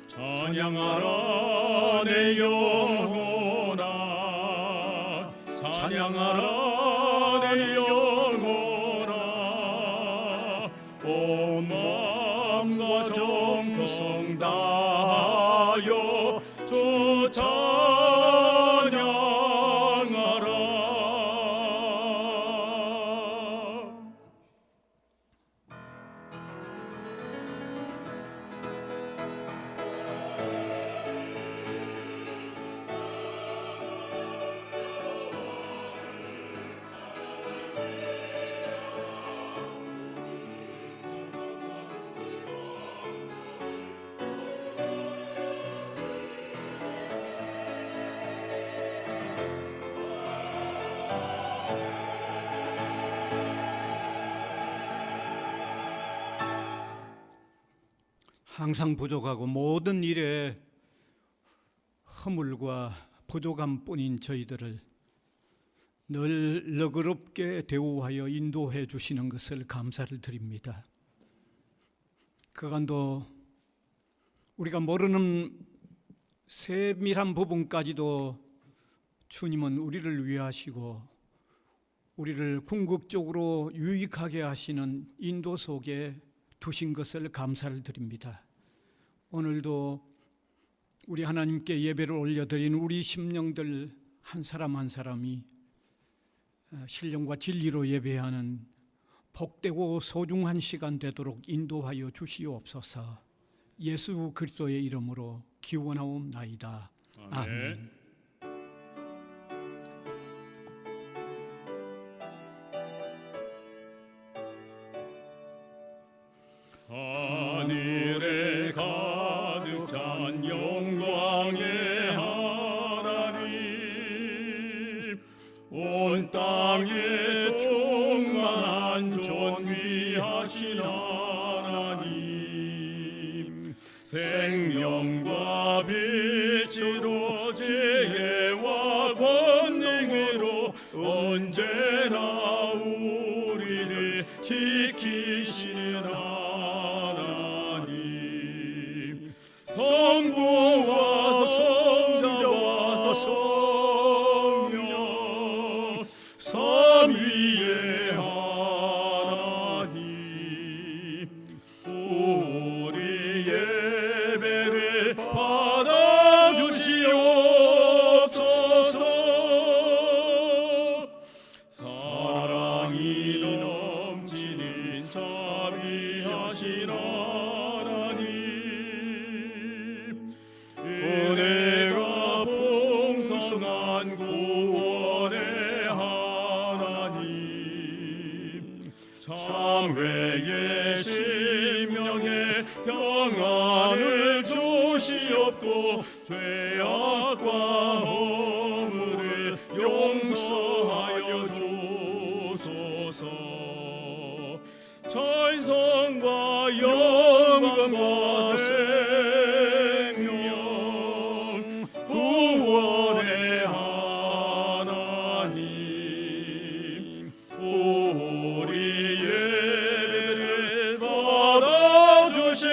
찬양하라 내 영혼아, 찬양하라 내 영혼아, 온 마음과 정성 다하여 주 찬양하라. 항상 부족하고 모든 일에 허물과 부족함뿐인 저희들을 늘 너그럽게 대우하여 인도해 주시는 것을 감사를 드립니다. 그간도 우리가 모르는 세밀한 부분까지도 주님은 우리를 위하시고 우리를 궁극적으로 유익하게 하시는 인도 속에 두신 것을 감사를 드립니다. 오늘도 우리 하나님께 예배를 올려드린 우리 심령들 한 사람 한 사람이 신령과 진리로 예배하는 복되고 소중한 시간 되도록 인도하여 주시옵소서. 예수 그리스도의 이름으로 기원하옵나이다. 아멘. 하늘에 가득 찬 영광의 하나님, 온 땅에 충만한 존귀하신 하나님, 생명과 빛으로 지혜와 권능으로 언제나 우리를 지키시는 하나님, 성부와 성자와 성령 삼위의 하나님, 우리 예배를 받아주시옵소서. 사랑이 넘치는 자비하신 하나님, 은혜가 풍성한 구원의 하나님, 참회의 심령에 평안을 주시옵고 죄악과 허물을 용서하여 주소서. 찬송과 영광과 생명 구원의 하나님, 우리 예배를 받아주시옵소서.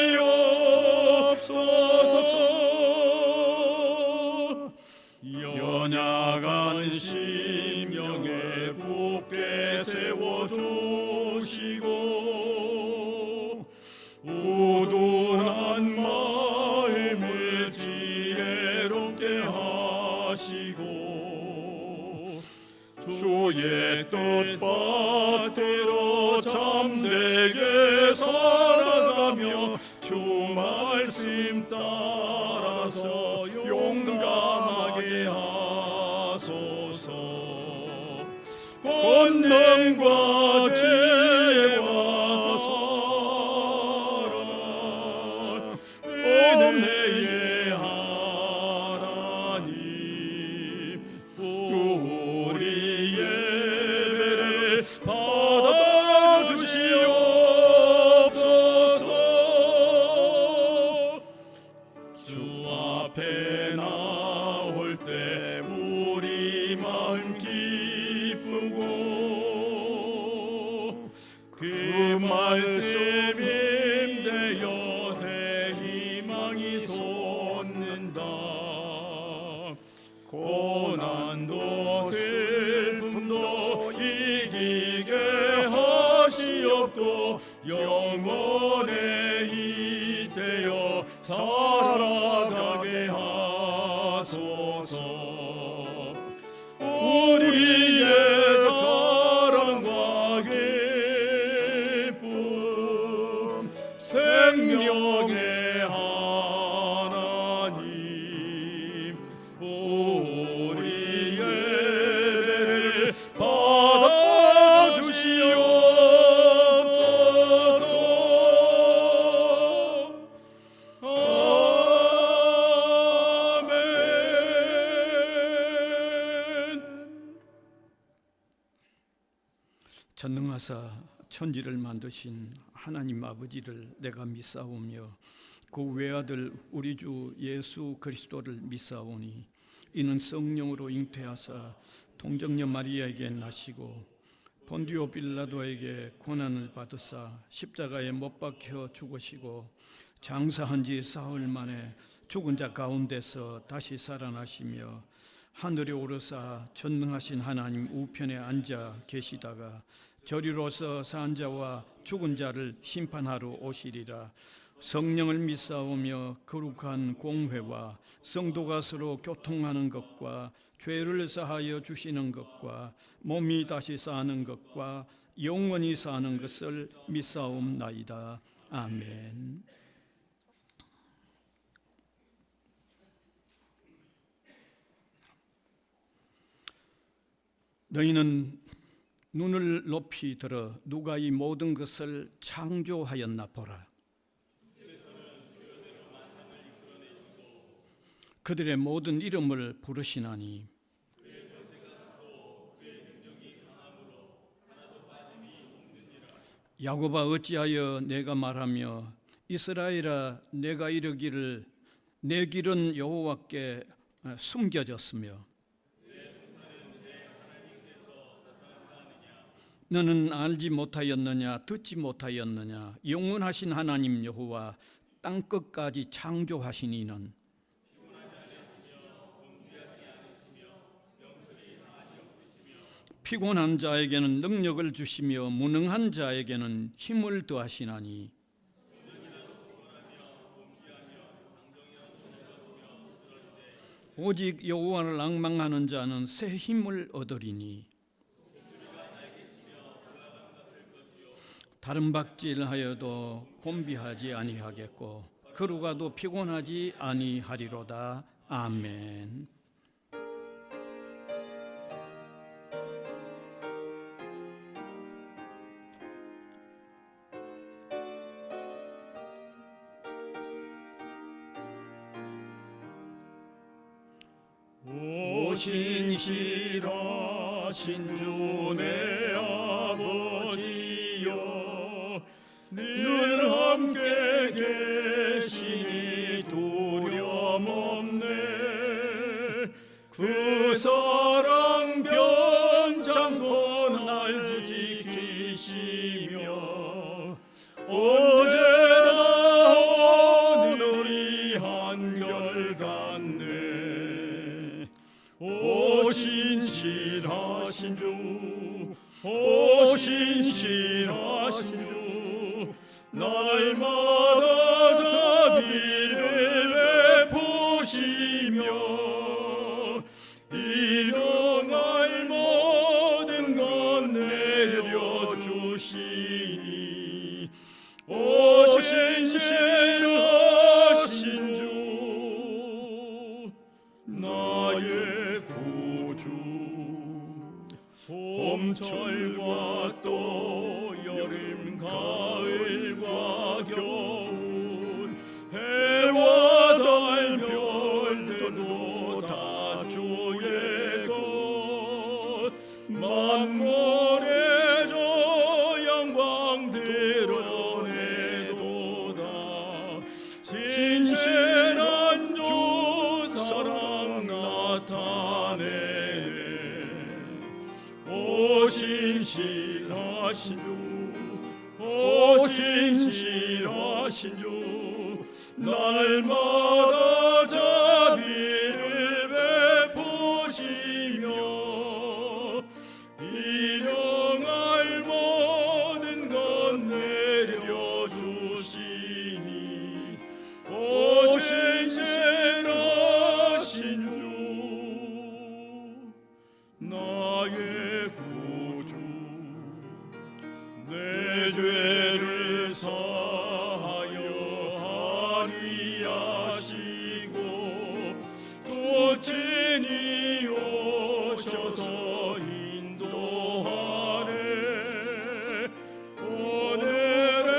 연약한 심령에 굳게 세워주시고 우둔한 마음을 지혜롭게 하시고 주의 뜻밭대로 참되게 살아가며 주 말씀 따라서 용감하게 하소서. 권능과 지혜와 사랑 은혜의 하나님, 우리 예배를 받아주시옵소서. 주 앞에 나올 때 우리 마음 기쁘고 그 말씀 임대여 새 희망이 솟 고난도 슬픔도 이기게 하시옵고 영원에 잇대어 살아가게 하소서. 우리의 사랑과 기쁨 생명의 하나님, 우리 예배를 받아주시옵소서. 아멘. 전능하사 천지를 만드신 하나님 아버지를 내가 믿사오며 그 외아들 우리 주 예수 그리스도를 믿사오니 이는 성령으로 잉태하사 동정녀 마리아에게 나시고 본디오 빌라도에게 고난을 받으사 십자가에 못 박혀 죽으시고 장사한 지 사흘 만에 죽은 자 가운데서 다시 살아나시며 하늘에 오르사 전능하신 하나님 우편에 앉아 계시다가 저리로서 산 자와 죽은 자를 심판하러 오시리라. 성령을 믿사오며 거룩한 공회와 성도가 서로 교통하는 것과 죄를 사하여 주시는 것과 몸이 다시 사는 것과 영원히 사는 것을 믿사옵나이다. 아멘. 너희는 눈을 높이 들어 누가 이 모든 것을 창조하였나 보라. 그들의 모든 이름을 부르시나니 야곱아 어찌하여 내가 말하며 이스라엘아 내가 이르기를 내 길은 여호와께 숨겨졌으며 너는 알지 못하였느냐 듣지 못하였느냐 영원하신 하나님 여호와 땅끝까지 창조하신 이는 피곤한 자에게는 능력을 주시며 무능한 자에게는 힘을 더하시나니 오직 여호와를 앙망하는 자는 새 힘을 얻으리니 다른 박질하여도 곤비하지 아니하겠고 걸어가도 피곤하지 아니하리로다. 아멘. 신실하신 주 내 아버지여 늘 함께 계시니 두려움 없네. 그 사랑 변장코 날 지키시며 어제나 오늘이 한결같네. 오 신실하신 주, 오 신실하신 주, 날마다 자비를 베푸시며 일어날 모든 것 내려주시니 오 신실하신 주 나의 구주. 봄철과 또 여름 가을과 겨울 해와 달 별들도 다 주의 것 만물의 저 영광 드러내도다. 신실한 주 사랑 나타내네. 오 신실하신 주, 오 신실하신 주, 날마다 자비를 감사하여 아리하시고 조친이 오셔서 인도하네. 오늘은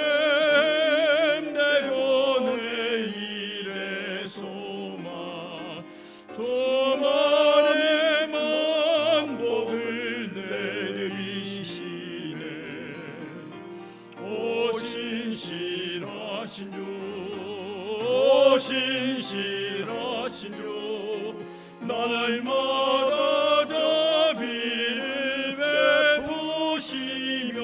내가 내일의 소망 조만의 만복을 내리시네. 오 신실하신 주, 오 신실하신 주, 날마다 자비를 베푸시며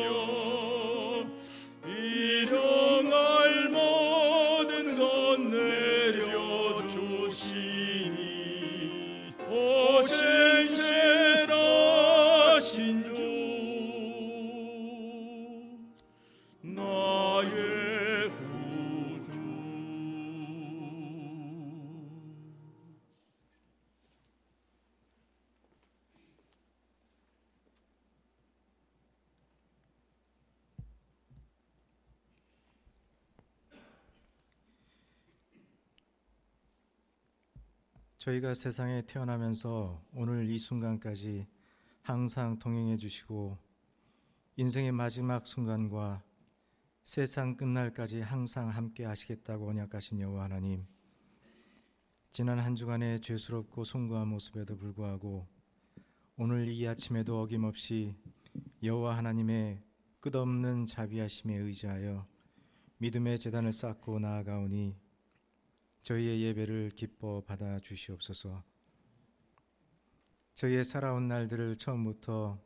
일용할 모든 것 내려주시니 오 신실하신 주, 나의 구주. 저희가 세상에 태어나면서 오늘 이 순간까지 항상 동행해 주시고 인생의 마지막 순간과 세상 끝날까지 항상 함께 하시겠다고 언약하신 여호와 하나님, 지난 한 주간의 죄스럽고 숭고한 모습에도 불구하고 오늘 이 아침에도 어김없이 여호와 하나님의 끝없는 자비하심에 의지하여 믿음의 제단을 쌓고 나아가오니 저희의 예배를 기뻐 받아 주시옵소서. 저희의 살아온 날들을 처음부터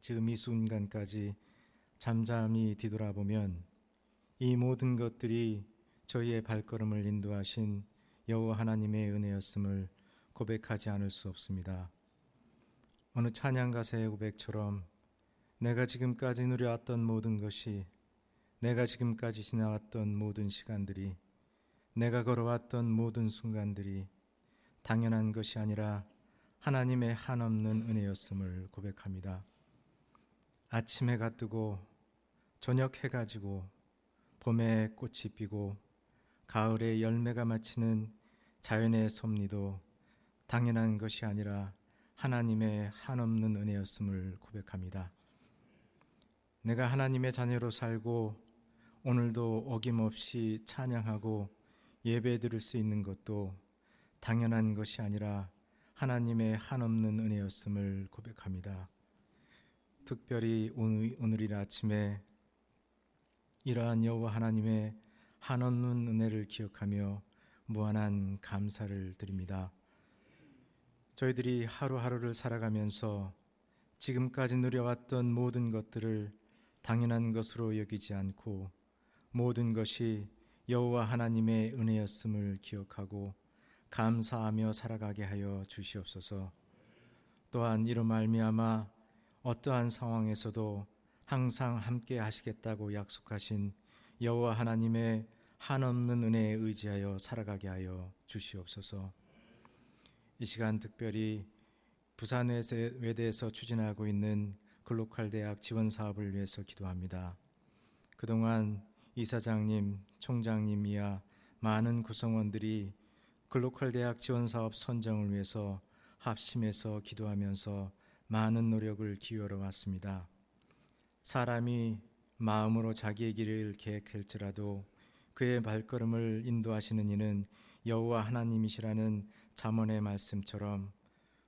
지금 이 순간까지 잠잠히 뒤돌아보면 이 모든 것들이 저희의 발걸음을 인도하신 여호와 하나님의 은혜였음을 고백하지 않을 수 없습니다. 어느 찬양 가사의 고백처럼 내가 지금까지 누려왔던 모든 것이, 내가 지금까지 지나왔던 모든 시간들이, 내가 걸어왔던 모든 순간들이 당연한 것이 아니라 하나님의 한없는 은혜였음을 고백합니다. 아침 해가 뜨고 저녁 해가 지고 봄에 꽃이 피고 가을에 열매가 맺히는 자연의 섭리도 당연한 것이 아니라 하나님의 한없는 은혜였음을 고백합니다. 내가 하나님의 자녀로 살고 오늘도 어김없이 찬양하고 예배 드릴 수 있는 것도 당연한 것이 아니라 하나님의 한없는 은혜였음을 고백합니다. 특별히 오늘 아침에 이러한 여호와 하나님의 한없는 은혜를 기억하며 무한한 감사를 드립니다. 저희들이 하루하루를 살아가면서 지금까지 누려왔던 모든 것들을 당연한 것으로 여기지 않고 모든 것이 여호와 하나님의 은혜였음을 기억하고 감사하며 살아가게 하여 주시옵소서. 또한 이로 말미암아 어떠한 상황에서도 항상 함께 하시겠다고 약속하신 여호와 하나님의 한없는 은혜에 의지하여 살아가게 하여 주시옵소서. 이 시간 특별히 부산 외대에서 추진하고 있는 글로컬 대학 지원 사업을 위해서 기도합니다. 그동안 이사장님, 총장님 이하 많은 구성원들이 글로컬 대학 지원 사업 선정을 위해서 합심해서 기도하면서 많은 노력을 기울여 왔습니다. 사람이 마음으로 자기의 길을 계획할지라도 그의 발걸음을 인도하시는 이는 여호와 하나님이시라는 잠언의 말씀처럼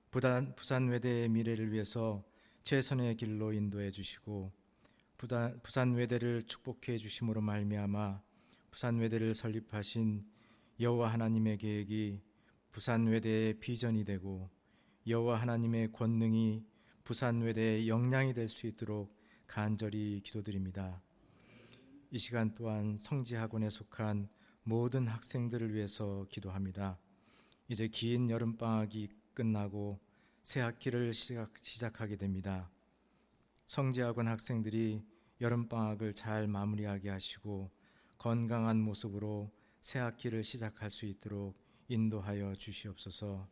부산 외대의 미래를 위해서 최선의 길로 인도해 주시고 부산 외대를 축복해 주심으로 말미암아 부산 외대를 설립하신 여호와 하나님의 계획이 부산 외대의 비전이 되고 여호와 하나님의 권능이 부산 외대의 역량이 될 수 있도록 간절히 기도드립니다. 이 시간 또한 성지학원에 속한 모든 학생들을 위해서 기도합니다. 이제 긴 여름방학이 끝나고 새 학기를 시작하게 됩니다. 성지학원 학생들이 여름방학을 잘 마무리하게 하시고 건강한 모습으로 새 학기를 시작할 수 있도록 인도하여 주시옵소서.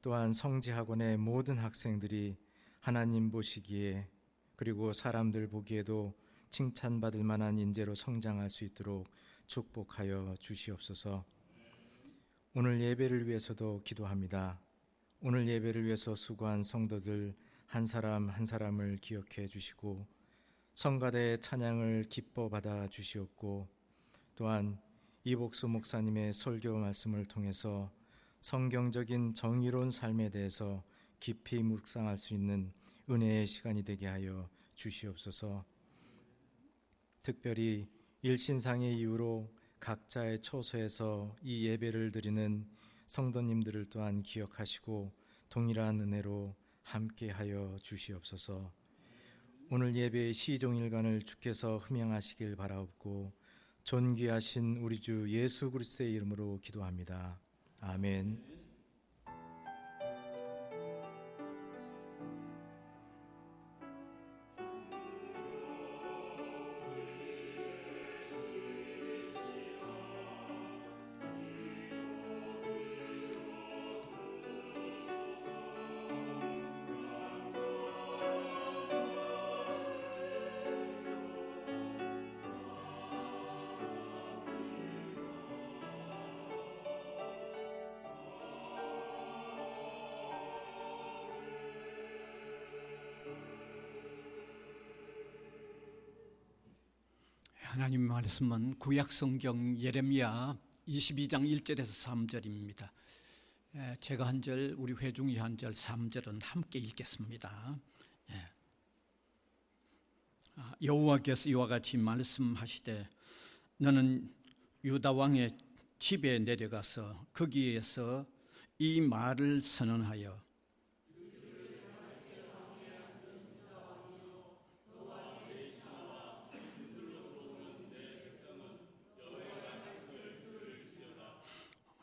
또한 성지학원의 모든 학생들이 하나님 보시기에 그리고 사람들 보기에도 칭찬받을 만한 인재로 성장할 수 있도록 축복하여 주시옵소서. 오늘 예배를 위해서도 기도합니다. 오늘 예배를 위해서 수고한 성도들 한 사람 한 사람을 기억해 주시고 성가대의 찬양을 기뻐 받아 주시옵고, 또한 이복수 목사님의 설교 말씀을 통해서 성경적인 정의로운 삶에 대해서 깊이 묵상할 수 있는 은혜의 시간이 되게 하여 주시옵소서. 특별히 일신상의 이유로 각자의 처소에서 이 예배를 드리는 성도님들을 또한 기억하시고 동일한 은혜로 함께하여 주시옵소서. 오늘 예배의 시종일관을 주께서 흠양하시길 바라옵고 존귀하신 우리 주 예수 그리스도의 이름으로 기도합니다. 아멘. 하나님 말씀은 구약성경 예레미야 22장 1절에서 3절입니다. 제가 한 절, 우리 회중이 한 절, 3절은 함께 읽겠습니다. 여호와께서 이와 같이 말씀하시되 너는 유다 왕의 집에 내려가서 거기에서 이 말을 선언하여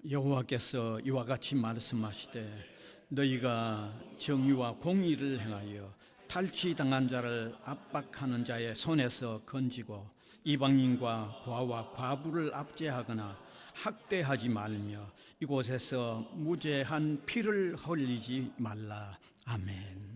여호와께서 이와 같이 말씀하시되 너희가 정의와 공의를 행하여 탈취당한 자를 압박하는 자의 손에서 건지고 이방인과 고아와 과부를 압제하거나 학대하지 말며 이곳에서 무죄한 피를 흘리지 말라. 아멘.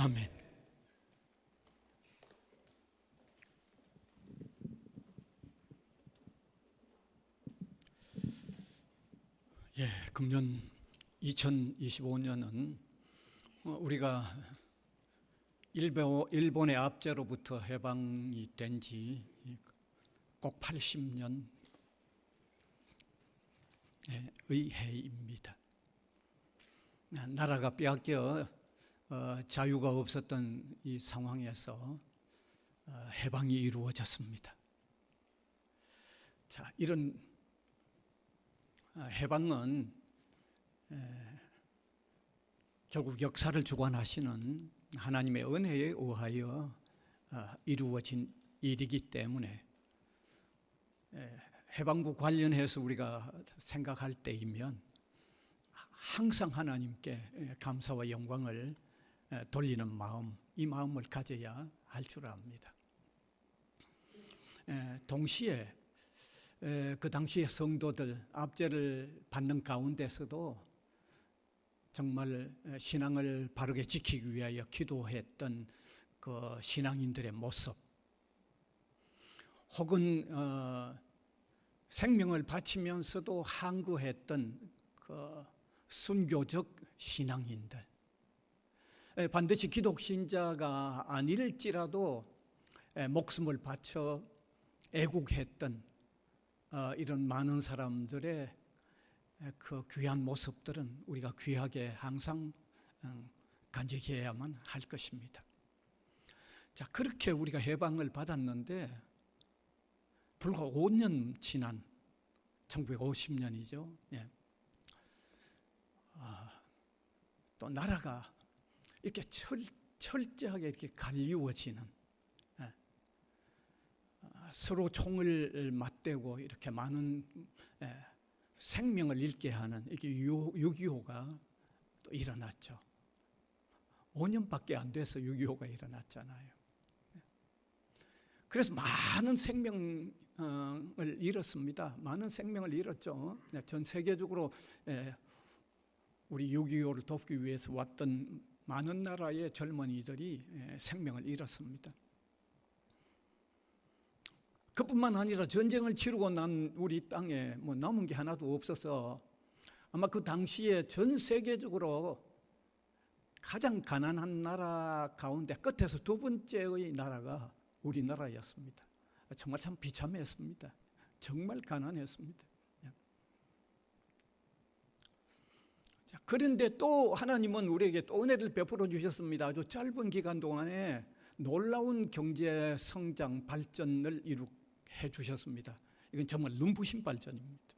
아멘. 예, 금년 2025년은 우리가 일본의 압제로부터 해방이 된 지 꼭 80년의 해입니다. 나라가 빼앗겨 자유가 없었던 이 상황에서 해방이 이루어졌습니다. 자, 이런 해방은 결국 역사를 주관하시는 하나님의 은혜에 의하여 이루어진 일이기 때문에 해방부 관련해서 우리가 생각할 때이면 항상 하나님께 감사와 영광을 돌리는 마음, 이 마음을 가져야 할 줄 압니다. 동시에 그 당시의 성도들 압제를 받는 가운데서도 정말 신앙을 바르게 지키기 위하여 기도했던 그 신앙인들의 모습, 혹은 생명을 바치면서도 항구했던 그 순교적 신앙인들, 반드시 기독신자가 아닐지라도 목숨을 바쳐 애국했던 이런 많은 사람들의 그 귀한 모습들은 우리가 귀하게 항상 간직해야만 할 것입니다. 자, 그렇게 우리가 해방을 받았는데 불과 5년 지난 1950년이죠. 예. 또 나라가 이렇게 철저하게 이렇게 갈리워지는, 서로 총을 맞대고 이렇게 많은 생명을 잃게 하는 이게 6.25가 또 일어났죠. 5년밖에 안 돼서 6.25가 일어났잖아요. 그래서 많은 생명을 잃었습니다. 많은 생명을 잃었죠. 전 세계적으로 우리 6.25를 돕기 위해서 왔던 많은 나라의 젊은이들이 생명을 잃었습니다. 그뿐만 아니라 전쟁을 치르고 난 우리 땅에 뭐 남은 게 하나도 없어서 아마 그 당시에 전 세계적으로 가장 가난한 나라 가운데 끝에서 두 번째의 나라가 우리나라였습니다. 정말 참 비참했습니다. 정말 가난했습니다. 자, 그런데 또 하나님은 우리에게 또 은혜를 베풀어 주셨습니다. 아주 짧은 기간 동안에 놀라운 경제 성장 발전을 해 주셨습니다. 이건 정말 눈부신 발전입니다.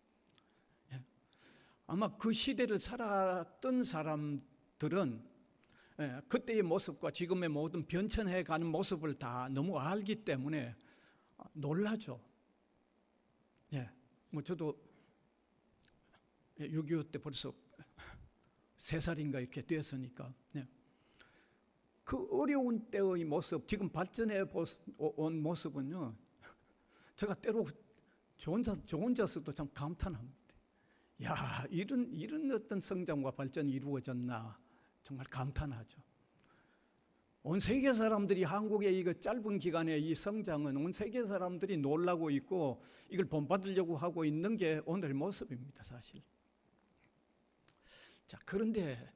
아마 그 시대를 살았던 사람들은 그때의 모습과 지금의 모든 변천해 가는 모습을 다 너무 알기 때문에 놀라죠. 뭐 저도 6.25 때 벌써 3살인가 이렇게 됐으니까 그 어려운 때의 모습, 지금 발전해 온 모습은요, 제가 때로 저 혼자서도 참 감탄합니다. 야, 이런 어떤 성장과 발전이 이루어졌나 정말 감탄하죠. 온 세계 사람들이 한국의 이거 짧은 기간의 이 성장은 온 세계 사람들이 놀라고 있고 이걸 본받으려고 하고 있는 게 오늘 모습입니다, 사실. 자, 그런데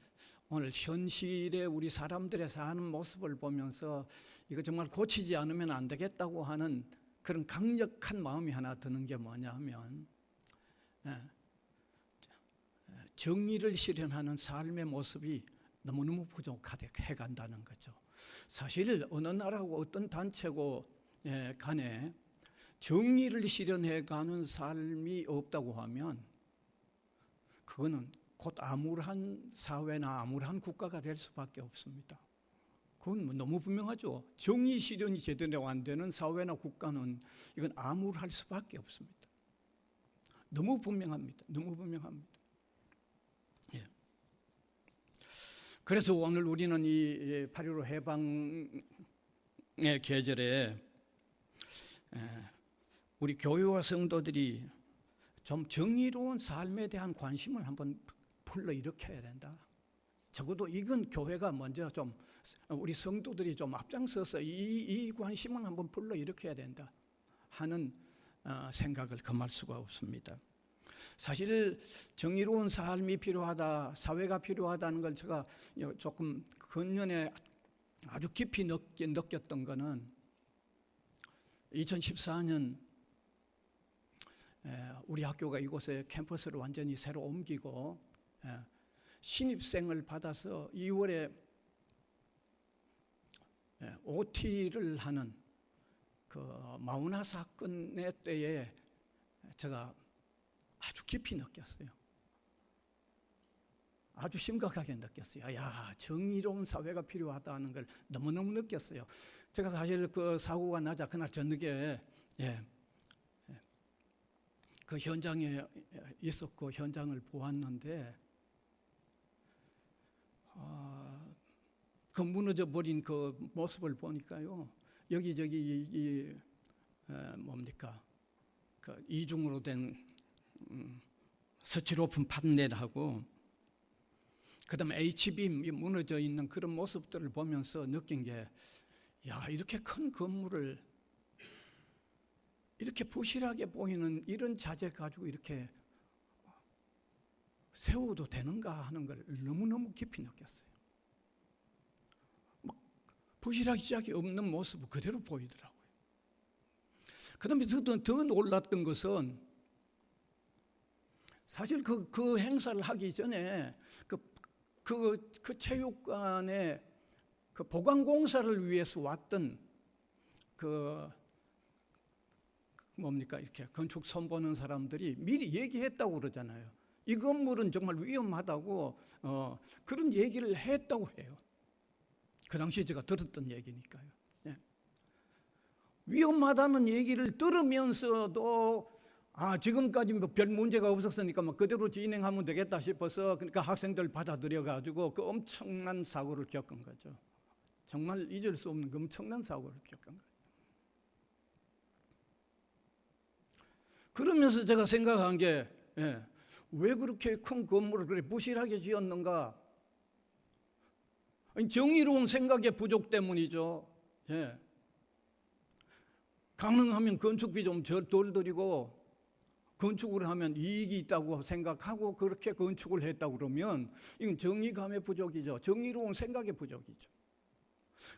오늘 현실에 우리 사람들의 사는 모습을 보면서 이거 정말 고치지 않으면 안 되겠다고 하는 그런 강력한 마음이 하나 드는 게 뭐냐면 정의를 실현하는 삶의 모습이 너무너무 부족해 간다는 거죠. 사실 어느 나라고 어떤 단체고 간에 정의를 실현해 가는 삶이 없다고 하면 그거는 곧 암울한 사회나 암울한 국가가 될 수밖에 없습니다. 그건 뭐 너무 분명하죠. 정의 실현이 제대로 안 되는 사회나 국가는 이건 암울할 수밖에 없습니다. 너무 분명합니다. 너무 분명합니다. 예. 그래서 오늘 우리는 이 8.15 해방의 계절에 우리 교회와 성도들이 좀 정의로운 삶에 대한 관심을 한번 불러일으켜야 된다. 적어도 이건 교회가 먼저 좀 우리 성도들이 좀 앞장서서 이 관심은 한번 불러일으켜야 된다 하는 생각을 금할 수가 없습니다. 사실 정의로운 삶이 필요하다, 사회가 필요하다는 걸 제가 조금 근년에 아주 깊이 느꼈던 거는 2014년 우리 학교가 이곳에 캠퍼스를 완전히 새로 옮기고 신입생을 받아서 2월에 OT를 하는 그 마우나 사건의 때에 제가 아주 깊이 느꼈어요. 아주 심각하게 느꼈어요. 야, 정의로운 사회가 필요하다는 걸 너무너무 느꼈어요. 제가 사실 그 사고가 나자 그날 저녁에 그 현장에 있었고 현장을 보았는데 그 무너져 버린 그 모습을 보니까요, 여기저기 뭡니까 그 이중으로 된 스티로폼 판넬하고 그다음에 H빔이 무너져 있는 그런 모습들을 보면서 느낀 게, 야, 이렇게 큰 건물을 이렇게 부실하게 보이는 이런 자재 가지고 이렇게 세워도 되는가 하는 걸 너무너무 깊이 느꼈어요. 막 부실하기 시작이 없는 모습을 그대로 보이더라고요. 그 다음에 더 놀랐던 것은 사실 그 행사를 하기 전에 그 체육관에 그 보강공사를 위해서 왔던 뭡니까 이렇게 건축 손보는 사람들이 미리 얘기했다고 그러잖아요. 이 건물은 정말 위험하다고 그런 얘기를 했다고 해요. 그 당시에 제가 들었던 얘기니까요. 예. 위험하다는 얘기를 들으면서도 지금까지 뭐 별 문제가 없었으니까 뭐 그대로 진행하면 되겠다 싶어서 그러니까 학생들 받아들여 가지고 그 엄청난 사고를 겪은 거죠. 정말 잊을 수 없는 그 엄청난 사고를 겪은 거죠. 그러면서 제가 생각한 게, 왜 그렇게 큰 건물을 그렇게 부실하게 지었는가? 정의로운 생각의 부족 때문이죠. 예. 가능하면 건축비 좀 덜 들이고 건축을 하면 이익이 있다고 생각하고 그렇게 건축을 했다고 그러면 이건 정의감의 부족이죠. 정의로운 생각의 부족이죠.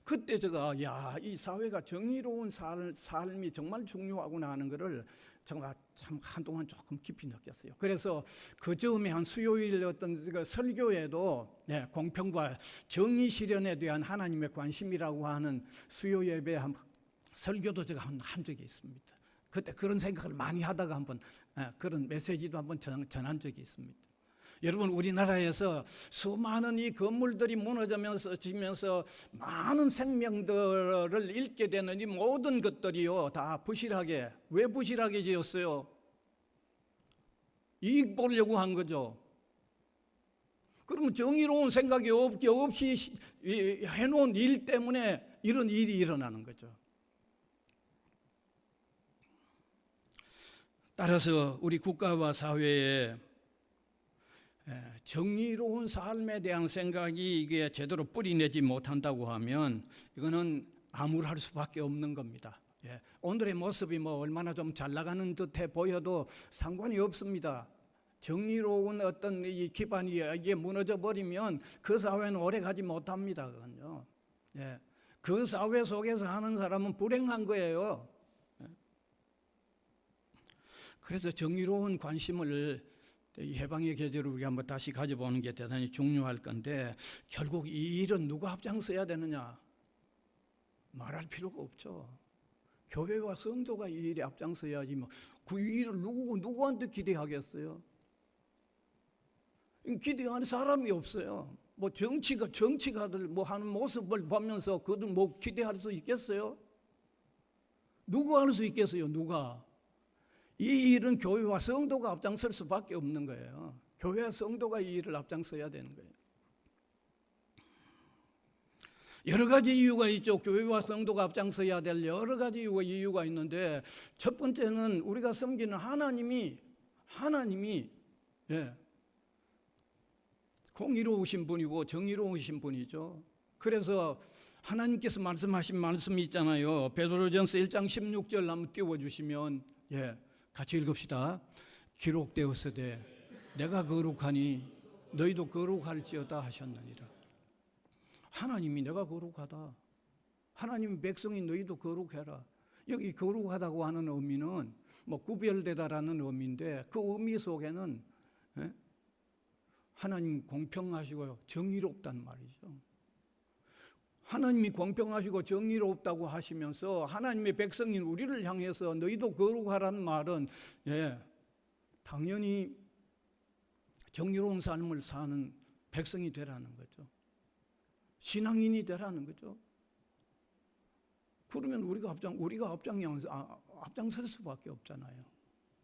그때 제가 이 사회가 정의로운 삶이 정말 중요하구나 하는 것을 정말 참 한동안 조금 깊이 느꼈어요. 그래서 그 즈음에 한 수요일 어떤 설교에도 공평과 정의 실현에 대한 하나님의 관심이라고 하는 수요 예배 설교도 제가 한 적이 있습니다. 그때 그런 생각을 많이 하다가 한번 그런 메시지도 한번 전한 적이 있습니다. 여러분, 우리나라에서 수많은 이 건물들이 무너지면서 많은 생명들을 잃게 되는 이 모든 것들이요 다 부실하게, 왜 부실하게 지었어요? 이익 보려고 한 거죠. 그러면 정의로운 생각이 없이 해놓은 일 때문에 이런 일이 일어나는 거죠. 따라서 우리 국가와 사회에 정의로운 삶에 대한 생각이 이게 제대로 뿌리내지 못한다고 하면 이거는 암울할 수밖에 없는 겁니다. 오늘의 모습이 뭐 얼마나 좀 잘 나가는 듯해 보여도 상관이 없습니다. 정의로운 어떤 이 기반이 이게 무너져 버리면 그 사회는 오래 가지 못합니다. 그건요. 그 사회 속에서 하는 사람은 불행한 거예요. 그래서 정의로운 관심을 이 해방의 계절을 우리가 한번 다시 가져보는 게 대단히 중요할 건데, 결국 이 일은 누가 앞장서야 되느냐? 말할 필요가 없죠. 교회와 성도가 이 일에 앞장서야지 뭐 그 일을 누구한테 기대하겠어요? 기대하는 사람이 없어요. 뭐 정치가들 뭐 하는 모습을 보면서 그들 뭐 기대할 수 있겠어요? 누가 할 수 있겠어요? 누가? 이 일은 교회와 성도가 앞장설 수밖에 없는 거예요. 교회와 성도가 이 일을 앞장서야 되는 거예요. 여러 가지 이유가 있죠. 교회와 성도가 앞장서야 될 여러 가지 이유가 있는데, 첫 번째는 우리가 섬기는 하나님이 공의로우신 분이고 정의로우신 분이죠. 그래서 하나님께서 말씀하신 말씀이 있잖아요. 베드로전서 1장 16절 한번 띄워주시면, 같이 읽읍시다. 기록되었으되 내가 거룩하니 너희도 거룩할지어다 하셨느니라. 하나님이 내가 거룩하다. 하나님의 백성이 너희도 거룩해라. 여기 거룩하다고 하는 의미는 뭐 구별되다라는 의미인데, 그 의미 속에는 하나님 공평하시고 정의롭단 말이죠. 하나님이 공평하시고 정의롭다고 하시면서 하나님의 백성인 우리를 향해서 너희도 거룩하라는 말은 당연히 정의로운 삶을 사는 백성이 되라는 거죠. 신앙인이 되라는 거죠. 그러면 우리가 앞장설 수밖에 없잖아요.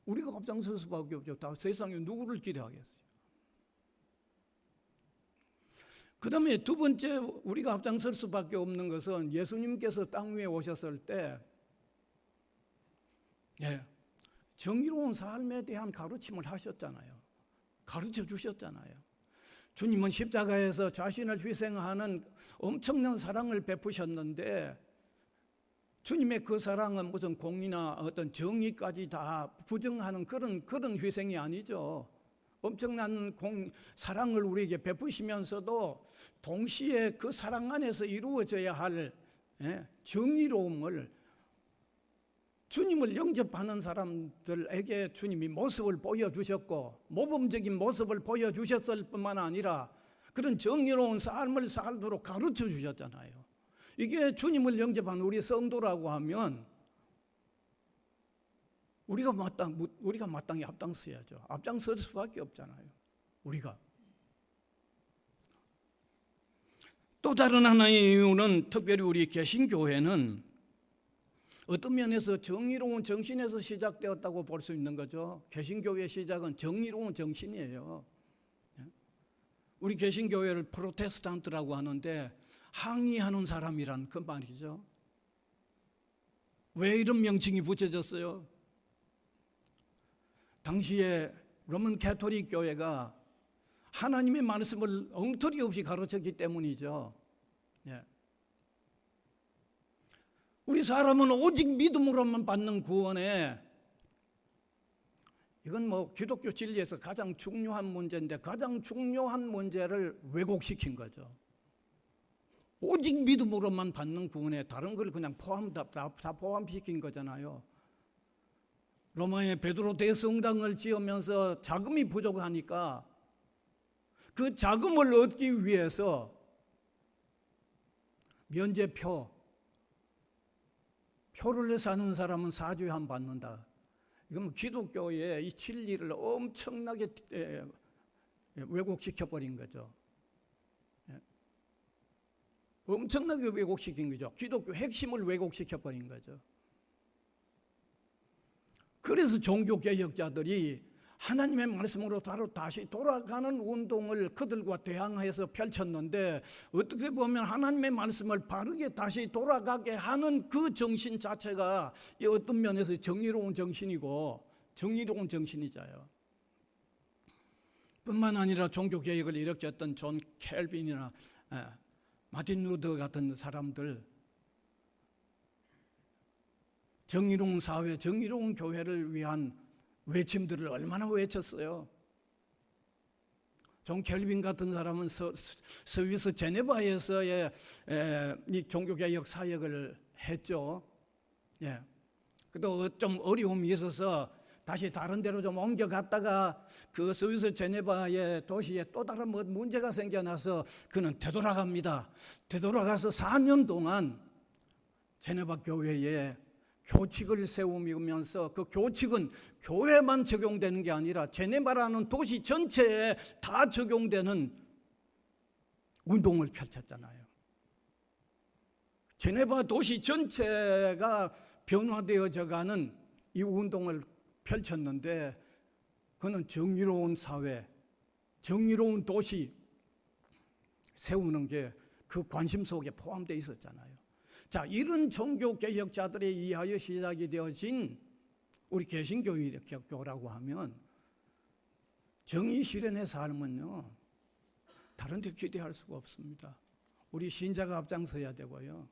우리가 앞장설 수밖에 없죠. 다 세상에 누구를 기대하겠어요. 그 다음에 두 번째 우리가 앞장설 수밖에 없는 것은 예수님께서 땅 위에 오셨을 때 정의로운 삶에 대한 가르침을 하셨잖아요. 가르쳐 주셨잖아요. 주님은 십자가에서 자신을 희생하는 엄청난 사랑을 베푸셨는데, 주님의 그 사랑은 무슨 공의나 어떤 정의까지 다 부정하는 그런 희생이 아니죠. 엄청난 사랑을 우리에게 베푸시면서도 동시에 그 사랑 안에서 이루어져야 할 정의로움을, 주님을 영접하는 사람들에게 주님이 모습을 보여주셨고 모범적인 모습을 보여주셨을 뿐만 아니라 그런 정의로운 삶을 살도록 가르쳐 주셨잖아요. 이게 주님을 영접한 우리 성도라고 하면 우리가 마땅히 앞장서야죠. 앞장설 수밖에 없잖아요. 우리가. 또 다른 하나의 이유는 특별히 우리 개신교회는 어떤 면에서 정의로운 정신에서 시작되었다고 볼 수 있는 거죠. 개신교회의 시작은 정의로운 정신이에요. 우리 개신교회를 프로테스탄트라고 하는데 항의하는 사람이란 그 말이죠. 왜 이런 명칭이 붙여졌어요? 당시에 로만 가톨릭 교회가 하나님의 말씀을 엉터리 없이 가르쳤기 때문이죠. 우리 사람은 오직 믿음으로만 받는 구원에, 이건 뭐 기독교 진리에서 가장 중요한 문제인데 가장 중요한 문제를 왜곡시킨 거죠. 오직 믿음으로만 받는 구원에 다른 걸 그냥 다 포함시킨 거잖아요. 로마의 베드로 대성당을 지으면서 자금이 부족하니까 그 자금을 얻기 위해서 표를 사는 사람은 4주에 한 번 받는다. 이건 기독교의 이 진리를 엄청나게 왜곡시켜버린 거죠. 엄청나게 왜곡시킨 거죠. 기독교 핵심을 왜곡시켜버린 거죠. 그래서 종교개혁자들이 하나님의 말씀으로 다시 돌아가는 운동을 그들과 대항해서 펼쳤는데, 어떻게 보면 하나님의 말씀을 바르게 다시 돌아가게 하는 그 정신 자체가 어떤 면에서 정의로운 정신이고 정의로운 정신이자요. 뿐만 아니라 종교개혁을 일으켰던 존 켈빈이나 마틴 루더 같은 사람들, 정의로운 사회, 정의로운 교회를 위한 외침들을 얼마나 외쳤어요. 존 켈빈 같은 사람은 스위스 제네바에서의 이 종교개혁 사역을 했죠. 그래도 좀 어려움이 있어서 다시 다른 데로 좀 옮겨갔다가 그 스위스 제네바의 도시에 또 다른 문제가 생겨나서 그는 되돌아갑니다. 되돌아가서 4년 동안 제네바 교회에 교칙을 세우면서 그 교칙은 교회만 적용되는 게 아니라 제네바라는 도시 전체에 다 적용되는 운동을 펼쳤잖아요. 제네바 도시 전체가 변화되어져가는 이 운동을 펼쳤는데, 그는 정의로운 사회, 정의로운 도시 세우는 게 그 관심 속에 포함되어 있었잖아요. 자, 이런 종교개혁자들에 의하여 시작이 되어진 우리 개신교라고 하면 정의 실현의 삶은요, 다른 데 기대할 수가 없습니다. 우리 신자가 앞장서야 되고요.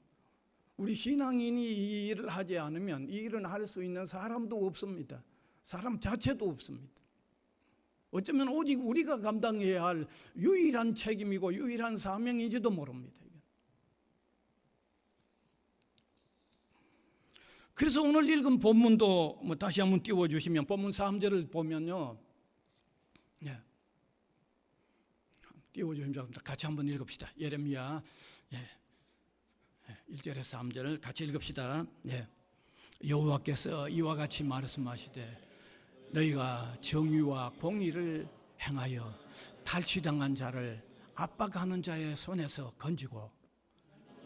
우리 신앙인이 이 일을 하지 않으면 이 일을 할 수 있는 사람도 없습니다. 사람 자체도 없습니다. 어쩌면 오직 우리가 감당해야 할 유일한 책임이고 유일한 사명인지도 모릅니다. 그래서 오늘 읽은 본문도 다시 한번 띄워주시면 본문 3절을 보면요. 예. 띄워주시면 같이 한번 읽읍시다. 예레미야 1절에서 3절을 같이 읽읍시다. 예. 여호와께서 이와 같이 말씀하시되 너희가 정의와 공의를 행하여 탈취당한 자를 압박하는 자의 손에서 건지고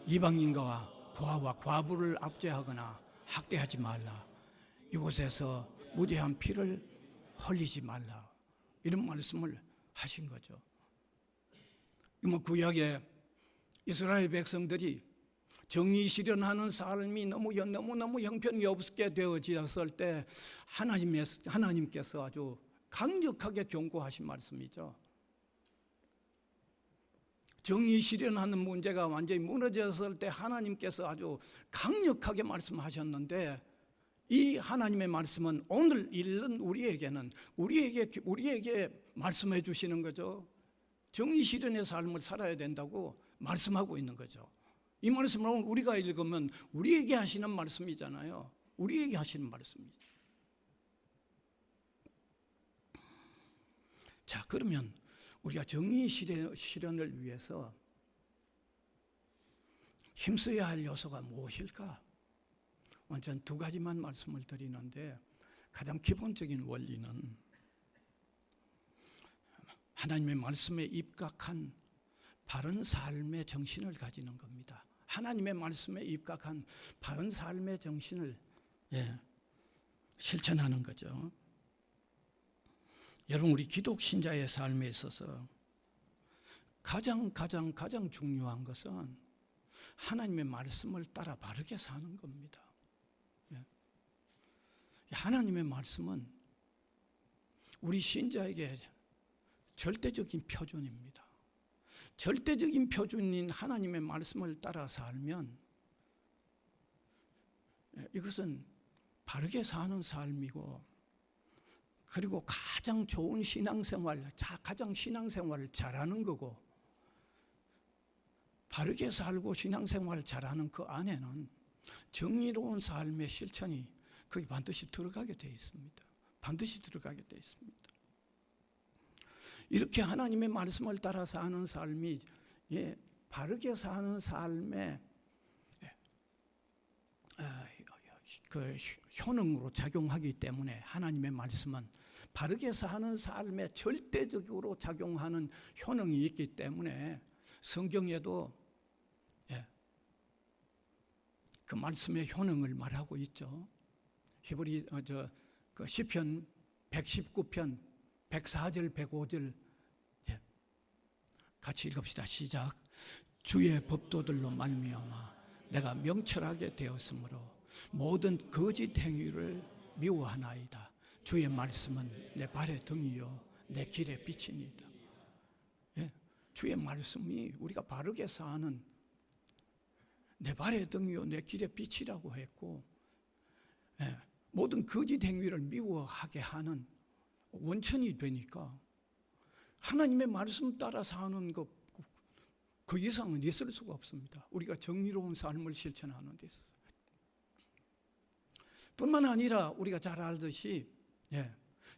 이방인과 고아와 과부를 압제하거나 학대하지 말라. 이곳에서 무죄한 피를 흘리지 말라. 이런 말씀을 하신 거죠. 구약의 이스라엘 백성들이 정의 실현하는 삶이 너무너무 형편이 없게 되어졌을 때 하나님께서 아주 강력하게 경고하신 말씀이죠. 정의 실현하는 문제가 완전히 무너졌을 때 하나님께서 아주 강력하게 말씀하셨는데 이 하나님의 말씀은 오늘 읽는 우리에게 말씀해 주시는 거죠. 정의 실현의 삶을 살아야 된다고 말씀하고 있는 거죠. 이 말씀을 우리가 읽으면 우리에게 하시는 말씀이잖아요. 우리에게 하시는 말씀이죠. 자, 그러면 우리가 정의 실현을 위해서 힘써야 할 요소가 무엇일까? 완전 두 가지만 말씀을 드리는데 가장 기본적인 원리는 하나님의 말씀에 입각한 바른 삶의 정신을 가지는 겁니다. 하나님의 말씀에 입각한 바른 삶의 정신을 실천하는 거죠. 여러분, 우리 기독 신자의 삶에 있어서 가장 중요한 것은 하나님의 말씀을 따라 바르게 사는 겁니다. 하나님의 말씀은 우리 신자에게 절대적인 표준입니다. 절대적인 표준인 하나님의 말씀을 따라 살면 이것은 바르게 사는 삶이고, 그리고 가장 좋은 가장 신앙생활을 잘하는 거고, 바르게 살고 신앙생활을 잘하는 그 안에는 정의로운 삶의 실천이 거기 반드시 들어가게 되어 있습니다. 반드시 들어가게 되어 있습니다. 이렇게 하나님의 말씀을 따라 사는 삶이 바르게 사는 삶의 그 효능으로 작용하기 때문에 하나님의 말씀은 바르게 사는 삶에 절대적으로 작용하는 효능이 있기 때문에 성경에도 그 말씀의 효능을 말하고 있죠. 그 시편 119편 104절 105절 같이 읽읍시다. 시작. 주의 법도들로 말미암아 내가 명철하게 되었으므로 모든 거짓 행위를 미워하나이다. 주의 말씀은 내 발의 등이요 내 길의 빛이니이다. 주의 말씀이 우리가 바르게 사는 내 발의 등이요 내 길의 빛이라고 했고, 모든 거짓 행위를 미워하게 하는 원천이 되니까 하나님의 말씀 따라 사는 것, 그 이상은 있을 수가 없습니다. 우리가 정의로운 삶을 실천하는 데 있어서. 뿐만 아니라 우리가 잘 알듯이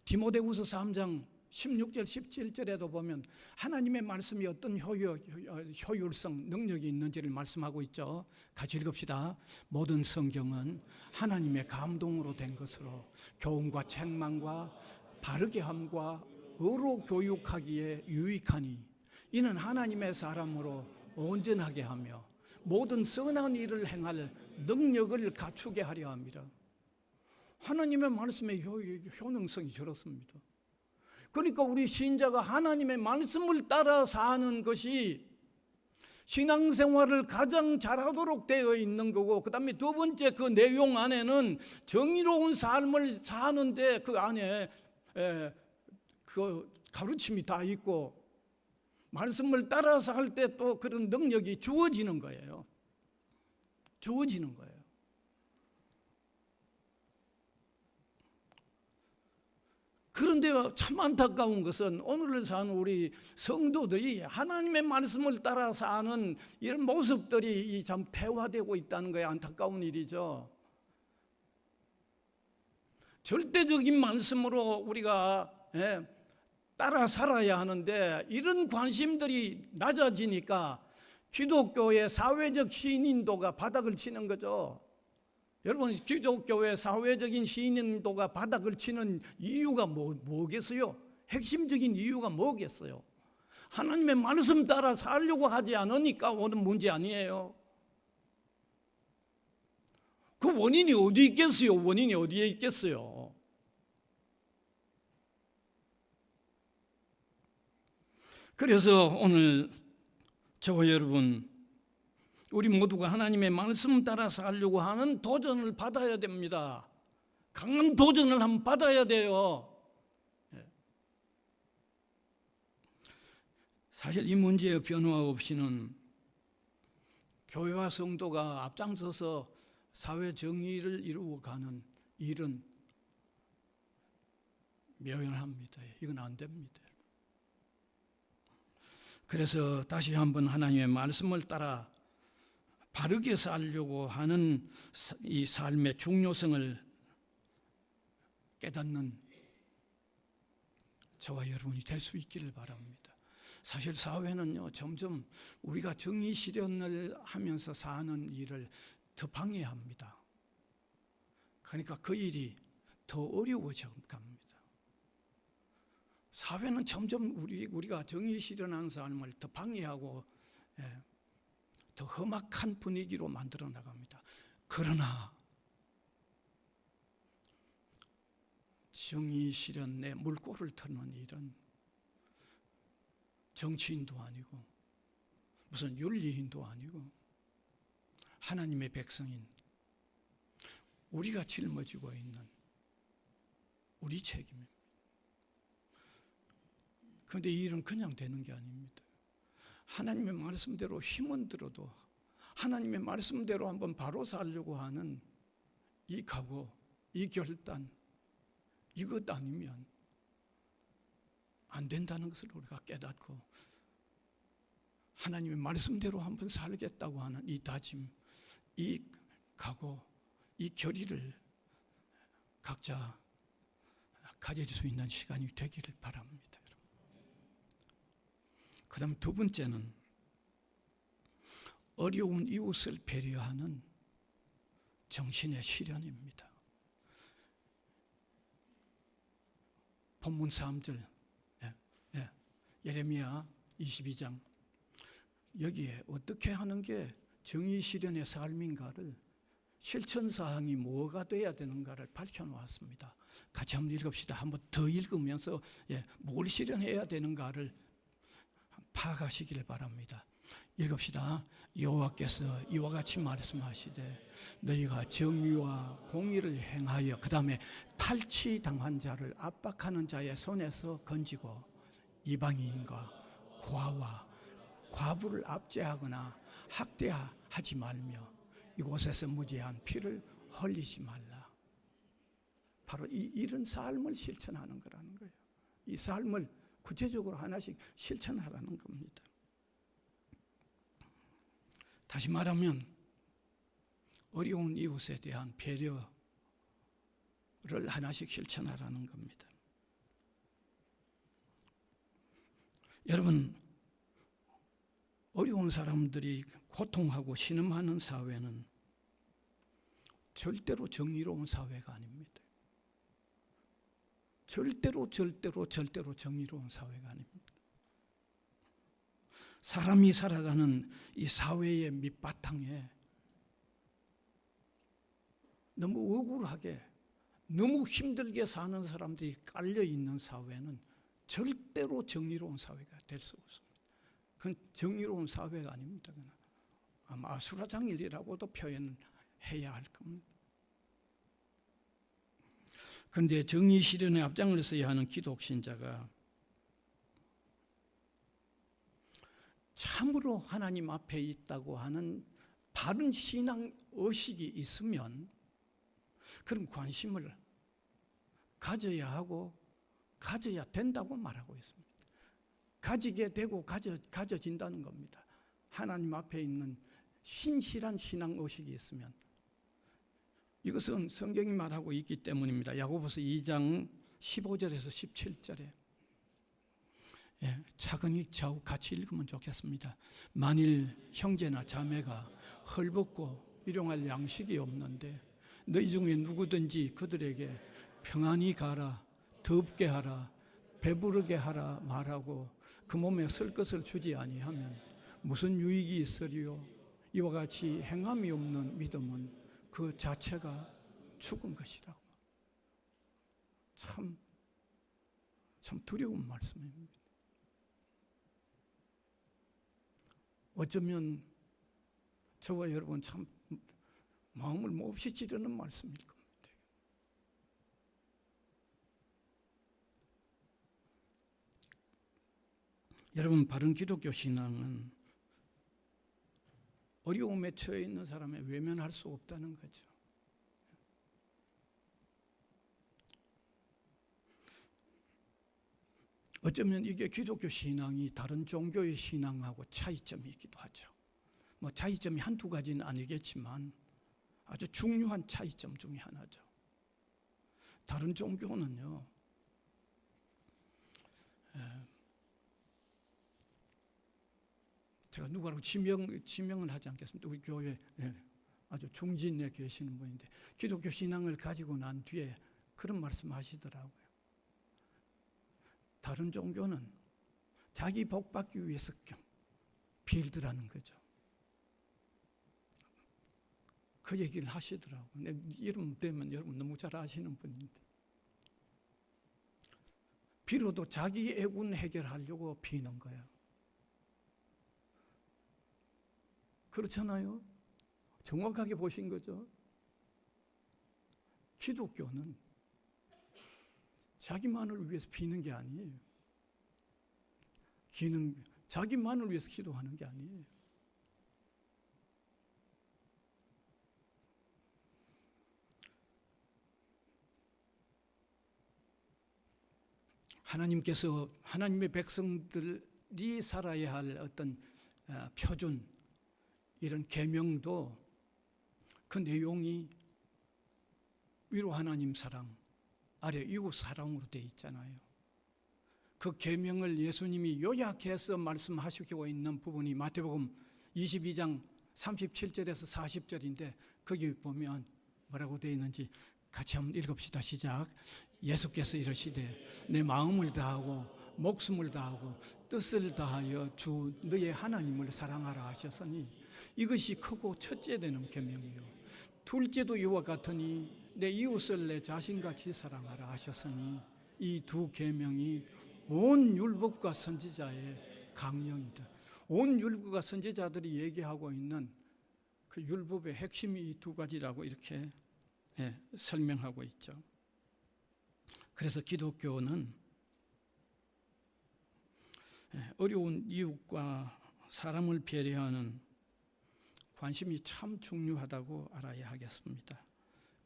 디모데후서 3장 16절 17절에도 보면 하나님의 말씀이 어떤 효율성, 능력이 있는지를 말씀하고 있죠. 같이 읽읍시다. 모든 성경은 하나님의 감동으로 된 것으로 교훈과 책망과 바르게 함과 의로 교육하기에 유익하니 이는 하나님의 사람으로 온전하게 하며 모든 선한 일을 행할 능력을 갖추게 하려 합니다. 하나님의 말씀의 효능성이 저렇습니다. 그러니까 우리 신자가 하나님의 말씀을 따라 사는 것이 신앙생활을 가장 잘하도록 되어 있는 거고, 그 다음에 두 번째 그 내용 안에는 정의로운 삶을 사는데 그 안에 그 가르침이 다 있고, 말씀을 따라서 할 때 또 그런 능력이 주어지는 거예요. 주어지는 거예요. 그런데 참 안타까운 것은 오늘을 사는 우리 성도들이 하나님의 말씀을 따라 사는 이런 모습들이 참 퇴화되고 있다는 거에 안타까운 일이죠. 절대적인 말씀으로 우리가 따라 살아야 하는데 이런 관심들이 낮아지니까 기독교의 사회적 신인도가 바닥을 치는 거죠. 여러분, 기독교의 사회적인 신인도가 바닥을 치는 이유가 뭐겠어요? 핵심적인 이유가 뭐겠어요? 하나님의 말씀 따라 살려고 하지 않으니까 오는 문제 아니에요. 그 원인이 어디 있겠어요? 원인이 어디에 있겠어요? 그래서 오늘 저와 여러분, 우리 모두가 하나님의 말씀 따라 살려고 하는 도전을 받아야 됩니다. 강한 도전을 한번 받아야 돼요. 사실 이 문제의 변화 없이는 교회와 성도가 앞장서서 사회 정의를 이루어가는 일은 묘연합니다. 이건 안 됩니다. 그래서 다시 한번 하나님의 말씀을 따라 바르게 살려고 하는 이 삶의 중요성을 깨닫는 저와 여러분이 될 수 있기를 바랍니다. 사실 사회는요, 점점 우리가 정의 실현을 하면서 사는 일을 더 방해합니다. 그러니까 그 일이 더 어려워져 갑니다. 사회는 점점 우리가 정의 실현하는 삶을 더 방해하고 더 험악한 분위기로 만들어 나갑니다. 그러나 정의 실현에 물꼬를 트는 일은 정치인도 아니고 무슨 윤리인도 아니고 하나님의 백성인 우리가 짊어지고 있는 우리 책임입니다. 그런데 이 일은 그냥 되는 게 아닙니다. 하나님의 말씀대로 힘은 들어도 하나님의 말씀대로 한번 바로 살려고 하는 이 각오, 이 결단, 이것 아니면 안 된다는 것을 우리가 깨닫고 하나님의 말씀대로 한번 살겠다고 하는 이 다짐, 이 각오, 이 결의를 각자 가질 수 있는 시간이 되기를 바랍니다. 그 다음 두 번째는 어려운 이웃을 배려하는 정신의 실현입니다. 본문 3절 예레미야 22장 여기에 어떻게 하는 게 정의 실현의 삶인가를 실천사항이 뭐가 돼야 되는가를 밝혀놓았습니다. 같이 한번 읽읍시다. 한번 더 읽으면서 뭘 실현해야 되는가를 파악하시길 바랍니다. 읽읍시다. 여호와께서 이와 같이 말씀하시되 너희가 정의와 공의를 행하여 그 다음에 탈취당한 자를 압박하는 자의 손에서 건지고 이방인과 고아와 과부를 압제하거나 학대하지 말며 이곳에서 무죄한 피를 흘리지 말라. 바로 이런 삶을 실천하는 거라는 거예요. 이 삶을 구체적으로 하나씩 실천하라는 겁니다. 다시 말하면 어려운 이웃에 대한 배려를 하나씩 실천하라는 겁니다. 여러분, 어려운 사람들이 고통하고 신음하는 사회는 절대로 정의로운 사회가 아닙니다. 절대로 정의로운 사회가 아닙니다. 사람이 살아가는 이 사회의 밑바탕에 너무 억울하게 너무 힘들게 사는 사람들이 깔려있는 사회는 절대로 정의로운 사회가 될 수 없습니다. 그건 정의로운 사회가 아닙니다. 그건 아마 아수라장일이라고도 표현해야 할 겁니다. 그런데 정의 실현에 앞장을 서야 하는 기독신자가 참으로 하나님 앞에 있다고 하는 바른 신앙 의식이 있으면 그런 관심을 가져야 하고 가져야 된다고 말하고 있습니다. 가지게 되고 가져진다는 겁니다. 하나님 앞에 있는 신실한 신앙 의식이 있으면. 이것은 성경이 말하고 있기 때문입니다. 야고보서 2장 15절에서 17절에 차근히 같이 읽으면 좋겠습니다. 만일 형제나 자매가 헐벗고 일용할 양식이 없는데 너희 중에 누구든지 그들에게 평안히 가라, 덥게 하라, 배부르게 하라 말하고 그 몸에 쓸 것을 주지 아니하면 무슨 유익이 있으리요? 이와 같이 행함이 없는 믿음은 그 자체가 죽은 것이라고. 참 두려운 말씀입니다. 어쩌면 저와 여러분 참 마음을 몹시 찌르는 말씀일 겁니다. 여러분, 바른 기독교 신앙은 어려움에 처해 있는 사람에 외면할 수 없다는 거죠. 어쩌면 이게 기독교 신앙이 다른 종교의 신앙하고 차이점이 있기도 하죠. 뭐 차이점이 한두 가지는 아니겠지만 아주 중요한 차이점 중에 하나죠. 다른 종교는요, 제가 누구라고 지명은 하지 않겠습니다. 우리 교회 아주 중진에 계시는 분인데 기독교 신앙을 가지고 난 뒤에 그런 말씀하시더라고요. 다른 종교는 자기 복 받기 위해서 빌드라는 거죠. 그 얘기를 하시더라고요. 이름 되면 여러분 너무 잘 아시는 분인데 비로도 자기 애군 해결하려고 비는 거예요. 그렇잖아요. 정확하게 보신 거죠. 기독교는 자기만을 위해서 비는 게 아니에요. 자기만을 위해서 기도하는 게 아니에요. 하나님께서 하나님의 백성들이 살아야 할 어떤 표준, 이런 계명도 그 내용이 위로 하나님 사랑, 아래 이웃 사랑으로 되어 있잖아요. 그 계명을 예수님이 요약해서 말씀하시고 있는 부분이 마태복음 22장 37절에서 40절인데 거기 보면 뭐라고 되어 있는지 같이 한번 읽읍시다. 시작. 예수께서 이르시되 내 마음을 다하고 목숨을 다하고 뜻을 다하여 주 너의 하나님을 사랑하라 하셨으니 이것이 크고 첫째 되는 계명이요 둘째도 이와 같으니 내 이웃을 내 자신같이 사랑하라 하셨으니 이 두 계명이 온 율법과 선지자의 강령이다. 온 율법과 선지자들이 얘기하고 있는 그 율법의 핵심이 이 두 가지라고 이렇게 설명하고 있죠. 그래서 기독교는 어려운 이웃과 사람을 배려하는 관심이 참 중요하다고 알아야 하겠습니다.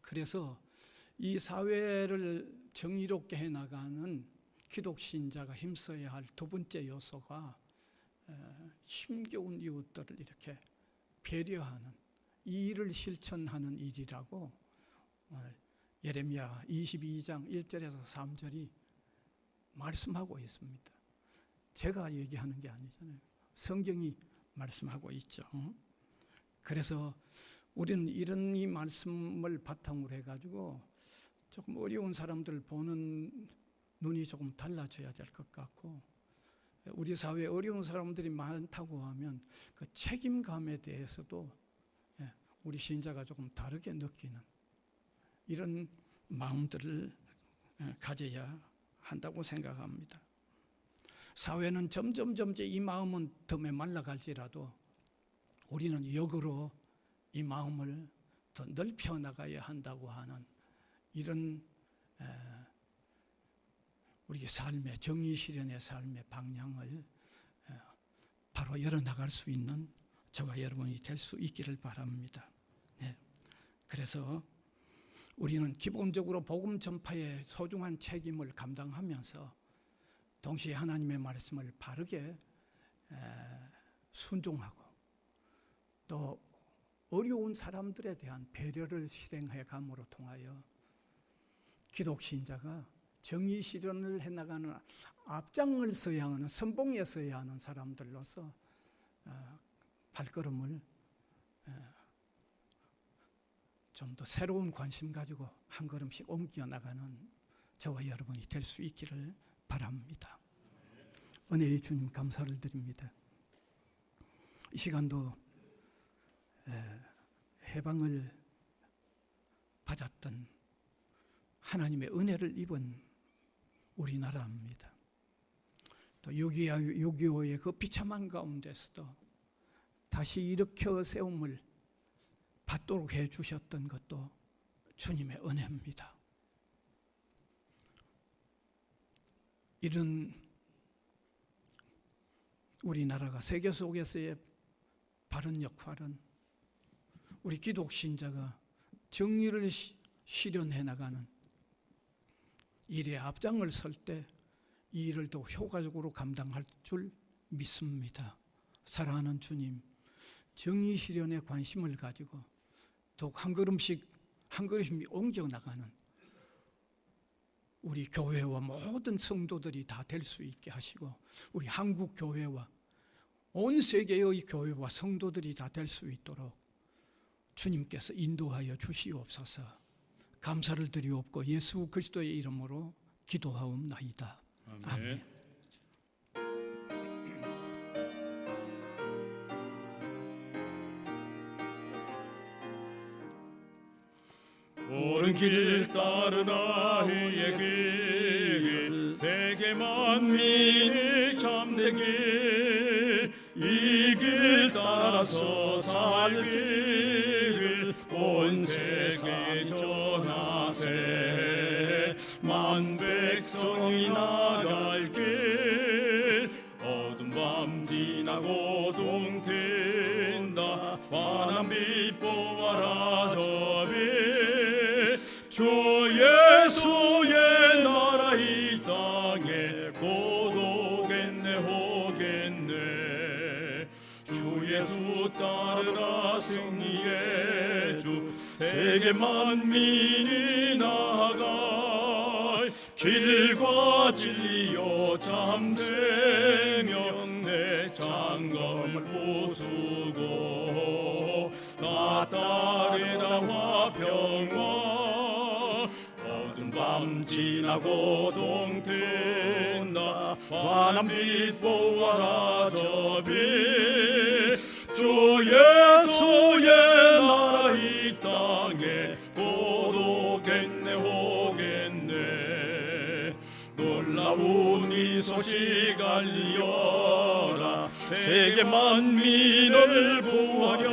그래서 이 사회를 정의롭게 해나가는 기독신자가 힘써야 할 두 번째 요소가 힘겨운 이웃들을 이렇게 배려하는 이 일을 실천하는 일이라고 예레미야 22장 1절에서 3절이 말씀하고 있습니다. 제가 얘기하는 게 아니잖아요. 성경이 말씀하고 있죠. 그래서 우리는 이런 이 말씀을 바탕으로 해가지고 조금 어려운 사람들을 보는 눈이 조금 달라져야 될 것 같고, 우리 사회에 어려운 사람들이 많다고 하면 그 책임감에 대해서도 우리 신자가 조금 다르게 느끼는 이런 마음들을 가져야 한다고 생각합니다. 사회는 점점 이 마음은 더 메말라갈지라도 우리는 역으로 이 마음을 더 넓혀 나가야 한다고 하는 이런 우리 삶의 정의 실현의 삶의 방향을 바로 열어나갈 수 있는 저와 여러분이 될 수 있기를 바랍니다. 네. 그래서 우리는 기본적으로 복음 전파의 소중한 책임을 감당하면서 동시에 하나님의 말씀을 바르게 순종하고 또 어려운 사람들에 대한 배려를 실행해 감으로 통하여 기독 신자가 정의 실현을 해나가는 앞장을 서야 하는, 선봉에 서야 하는 사람들로서 발걸음을 좀 더 새로운 관심 가지고 한 걸음씩 옮겨 나가는 저와 여러분이 될 수 있기를 바랍니다. 은혜의 주님 감사를 드립니다. 이 시간도 해방을 받았던 하나님의 은혜를 입은 우리나라입니다. 또 6.25의 그 비참한 가운데서도 다시 일으켜 세움을 받도록 해주셨던 것도 주님의 은혜입니다. 이런 우리나라가 세계 속에서의 바른 역할은 우리 기독 신자가 정의를 실현해 나가는 일에 앞장을 설 때 이 일을 더 효과적으로 감당할 줄 믿습니다. 사랑하는 주님, 정의 실현에 관심을 가지고 더욱 한 걸음씩 한 걸음이 옮겨 나가는 우리 교회와 모든 성도들이 다 될 수 있게 하시고 우리 한국 교회와 온 세계의 교회와 성도들이 다 될 수 있도록 주님께서 인도하여 주시옵소서. 감사를 드리옵고 예수 그리스도의 이름으로 기도하옵나이다. 아멘. 옳은 길 따르라 의의 길 세계 만민이 참된 길 이 길 따라서 살기를 온 세계에 전하세 만 백성이 나갈 길 어두운 밤 지나고 동트인다 환한 빛 보아라 저빛 주 예수의 나라 이 땅에 곧 오겠네 오겠네 주 예수 따르라 승리의 주 세계 만민이 나아가 길과 진리요 참 생명 내 장검을 부수고 다 따르라 화평화 어두운 밤 지나고 동트인다 환한 빛 보아라 저빛 주 예수의 나라 이 땅에 곧 오겠네 오겠네 놀라운 이 소식 알리어라 세계 만민을 구하려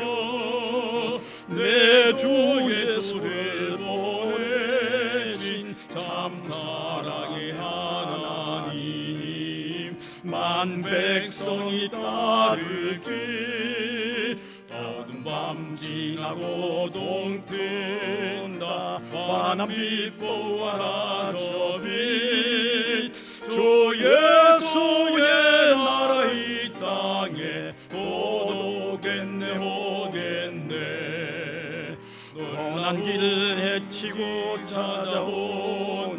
내 주 예수를 보내신 참 사랑의 하나님 만 백성이 따를 길 어두운 밤 지나고 동트인다 환한 빛 보아라 저빛 주 예수의 나라 이 땅에 곧 오겠네 오겠네 놀란 길 헤치고 찾아온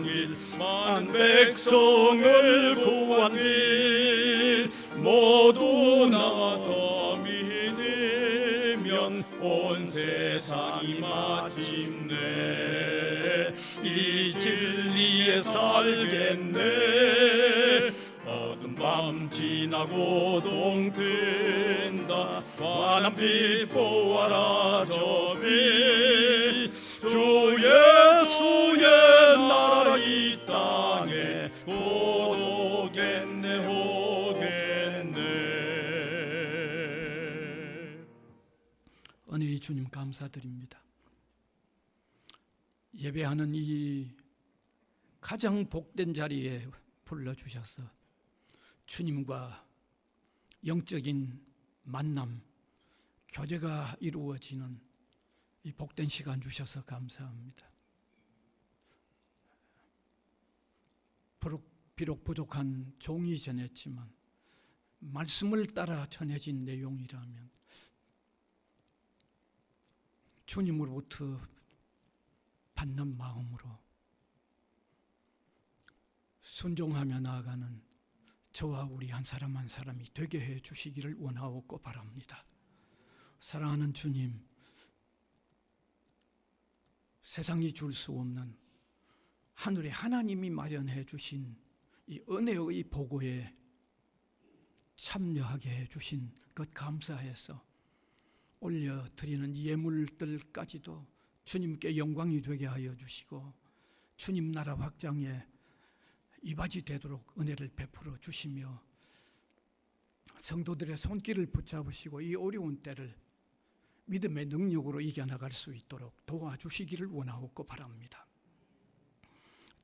만 백성을 구한 길 모두 나와서 믿으면 온 세상이 마침내 이 진리에 살겠네 어두운 밤 지나고 동트인다 환한 빛 보아라 저빛 주 예수의 나라 이 땅에 곧 오겠네 오겠네. 은혜의 주님 감사드립니다. 예배하는 이 가장 복된 자리에 불러주셔서 주님과 영적인 만남, 교제가 이루어지는 이 복된 시간 주셔서 감사합니다. 비록 부족한 종이 전했지만 말씀을 따라 전해진 내용이라면 주님으로부터 받는 마음으로 순종하며 나아가는 저와 우리 한 사람 한 사람이 되게 해 주시기를 원하옵고 바랍니다. 사랑하는 주님, 세상이 줄 수 없는 하늘에 하나님이 마련해 주신 이 은혜의 보고에 참여하게 해 주신 것 감사해서 올려드리는 예물들까지도 주님께 영광이 되게 하여 주시고 주님 나라 확장에 이바지 되도록 은혜를 베풀어 주시며 성도들의 손길을 붙잡으시고 이 어려운 때를 믿음의 능력으로 이겨나갈 수 있도록 도와주시기를 원하옵고 바랍니다.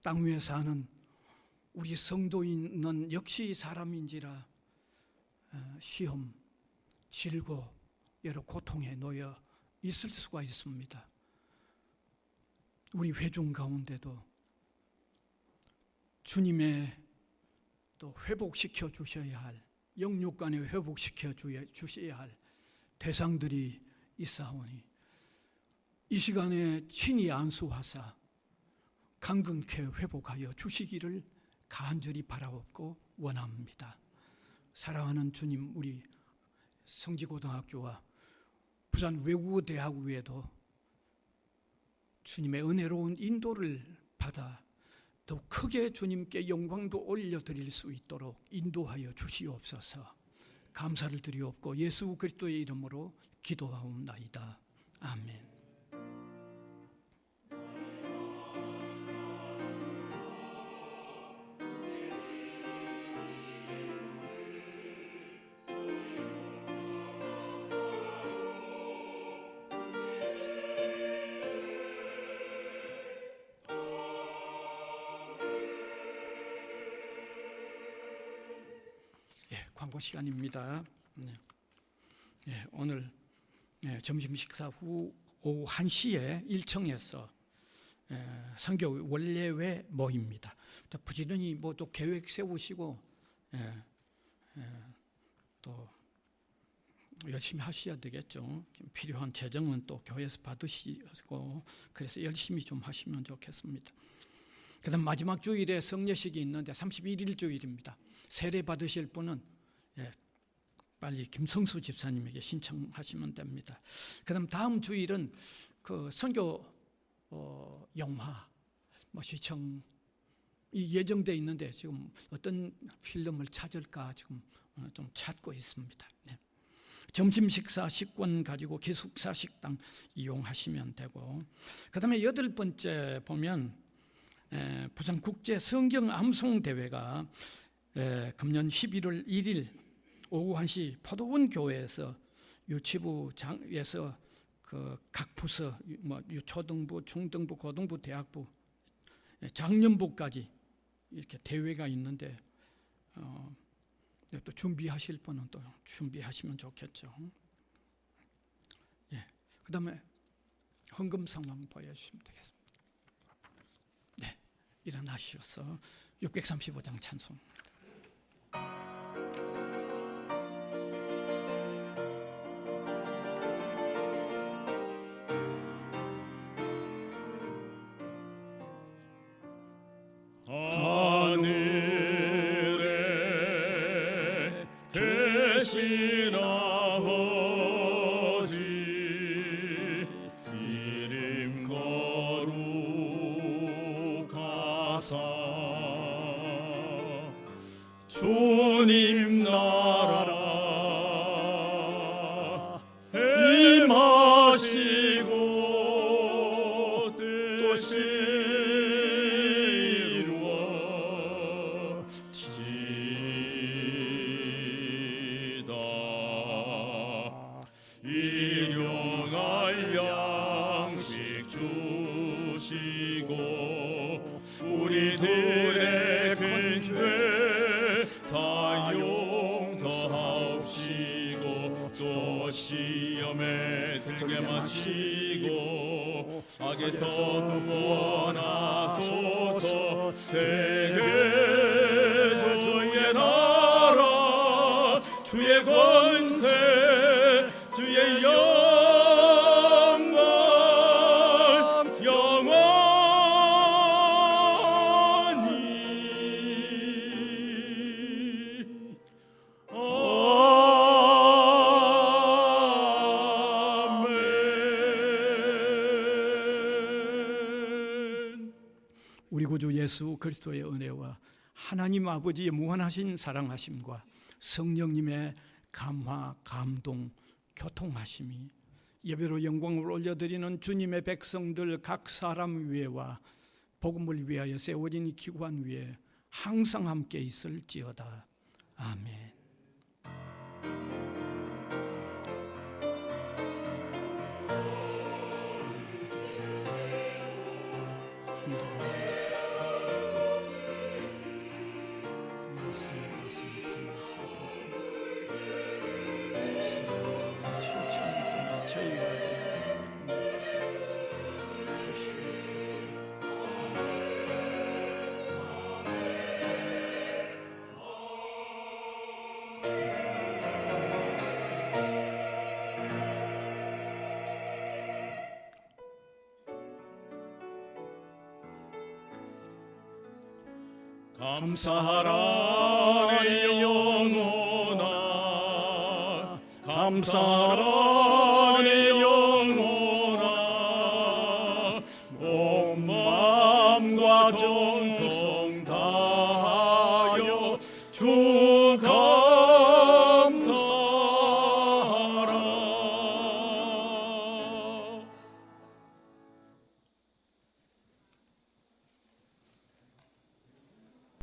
땅 위에 사는 우리 성도인은 역시 사람인지라 시험, 질고 여러 고통에 놓여 있을 수가 있습니다. 우리 회중 가운데도 주님의 또 회복시켜 주셔야 할 영육간에 회복시켜 주셔야 할 대상들이 있사오니 이 시간에 친히 안수하사 강건케 회복하여 주시기를 간절히 바라옵고 원합니다. 사랑하는 주님, 우리 성지고등학교와 부산 외국어대학교에도 주님의 은혜로운 인도를 받아 더 크게 주님께 영광도 올려드릴 수 있도록 인도하여 주시옵소서. 감사를 드리옵고 예수 그리스도의 이름으로 기도하옵나이다. 아멘. 광고 시간입니다. 오늘 점심 식사 후 오후 1시에 1층에서 선교 원례회 모임입니다. 부지런히 또 계획 세우시고 또 열심히 하셔야 되겠죠. 필요한 재정은 또 교회에서 받으시고 그래서 열심히 좀 하시면 좋겠습니다. 그다음 마지막 주일에 성례식이 있는데 31일 주일입니다. 세례 받으실 분은 빨리 김성수 집사님에게 신청하시면 됩니다. 그다음 다음 주일은 그 선교 영화 시청이 예정돼 있는데 지금 어떤 필름을 찾을까 지금 좀 찾고 있습니다. 점심 식사 식권 가지고 기숙사 식당 이용하시면 되고, 그다음에 8번째 보면 부산 국제 성경 암송 대회가 금년 11월 1일 오후 1시 포도원 교회에서 유치부장에서 그 각 부서 유초등부, 중등부, 고등부, 대학부, 작년부까지 이렇게 대회가 있는데 또 준비하실 분은 또 준비하시면 좋겠죠. 그다음에 헌금 상황 보여주시면 되겠습니다. 일어나셔서 635장 찬송. 하늘에 계신 아버지 이름 거룩하사 주님 나라 임하시고 뜻이 이루어지다. 일용할 양식 주시고 우리들의 큰 죄 다요 시험에 들게 마시고 악에서 구원하소서. 세계 주의 나라 주의 권세 주의 영광 영원히 아멘. 우리 구주 예수 그리스도의 은혜와 하나님 아버지의 무한하신 사랑하심과 성령님의 감화, 감동, 교통하심이 예배로 영광을 올려드리는 주님의 백성들 각 사람 위에와 복음을 위하여 세워진 이 기관 위에 항상 함께 있을지어다. 아멘. 감사하라 내 영혼아 감사하라